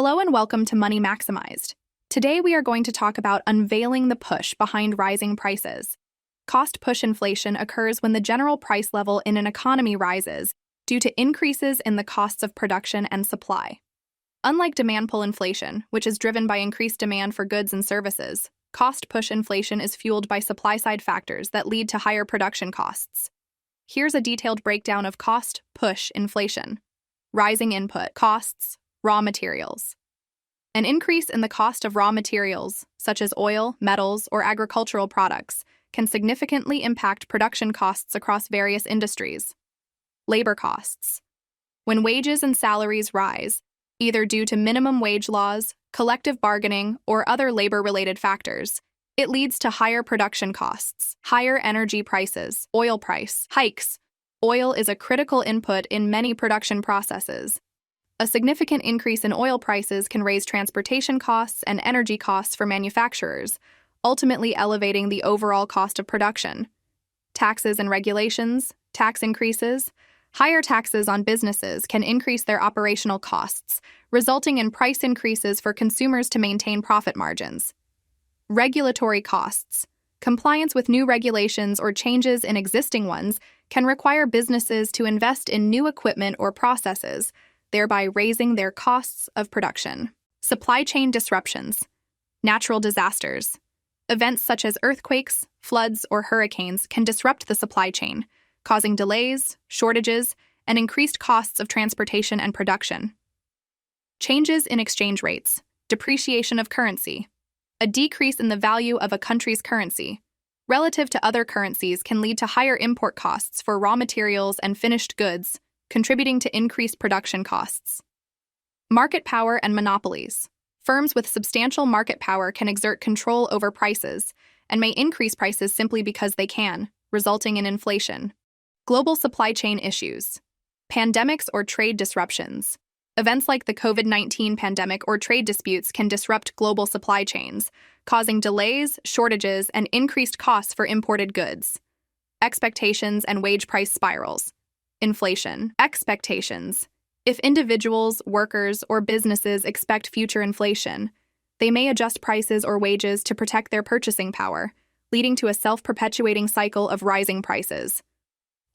Hello and welcome to Money Maximized. Today we are going to talk about unveiling the push behind rising prices. Cost push inflation occurs when the general price level in an economy rises due to increases in the costs of production and supply. Unlike demand pull inflation, which is driven by increased demand for goods and services, cost push inflation is fueled by supply-side factors that lead to higher production costs. Here's a detailed breakdown of cost push inflation. Rising input costs. Raw materials. An increase in the cost of raw materials, such as oil, metals, or agricultural products, can significantly impact production costs across various industries. Labor costs. When wages and salaries rise, either due to minimum wage laws, collective bargaining, or other labor-related factors, it leads to higher production costs. Higher energy prices. Oil price hikes. Oil is a critical input in many production processes. A significant increase in oil prices can raise transportation costs and energy costs for manufacturers, ultimately elevating the overall cost of production. Taxes and regulations, tax increases. Higher taxes on businesses can increase their operational costs, resulting in price increases for consumers to maintain profit margins. Regulatory costs. Compliance with new regulations or changes in existing ones can require businesses to invest in new equipment or processes, thereby raising their costs of production. Supply chain disruptions. Natural disasters. Events such as earthquakes, floods, or hurricanes can disrupt the supply chain, causing delays, shortages, and increased costs of transportation and production. Changes in exchange rates. Depreciation of currency. A decrease in the value of a country's currency relative to other currencies can lead to higher import costs for raw materials and finished goods, contributing to increased production costs. Market power and monopolies. Firms with substantial market power can exert control over prices and may increase prices simply because they can, resulting in inflation. Global supply chain issues. Pandemics or trade disruptions. Events like the COVID-19 pandemic or trade disputes can disrupt global supply chains, causing delays, shortages, and increased costs for imported goods. Expectations and wage price spirals. Inflation. Expectations. If individuals, workers, or businesses expect future inflation, they may adjust prices or wages to protect their purchasing power, leading to a self-perpetuating cycle of rising prices.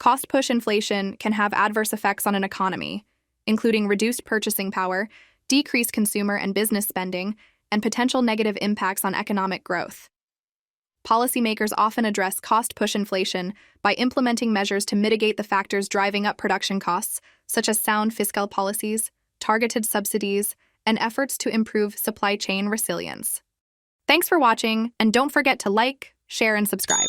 Cost-push inflation can have adverse effects on an economy, including reduced purchasing power, decreased consumer and business spending, and potential negative impacts on economic growth. Policymakers often address cost-push inflation by implementing measures to mitigate the factors driving up production costs, such as sound fiscal policies, targeted subsidies, and efforts to improve supply chain resilience. Thanks for watching, and don't forget to like, share, and subscribe.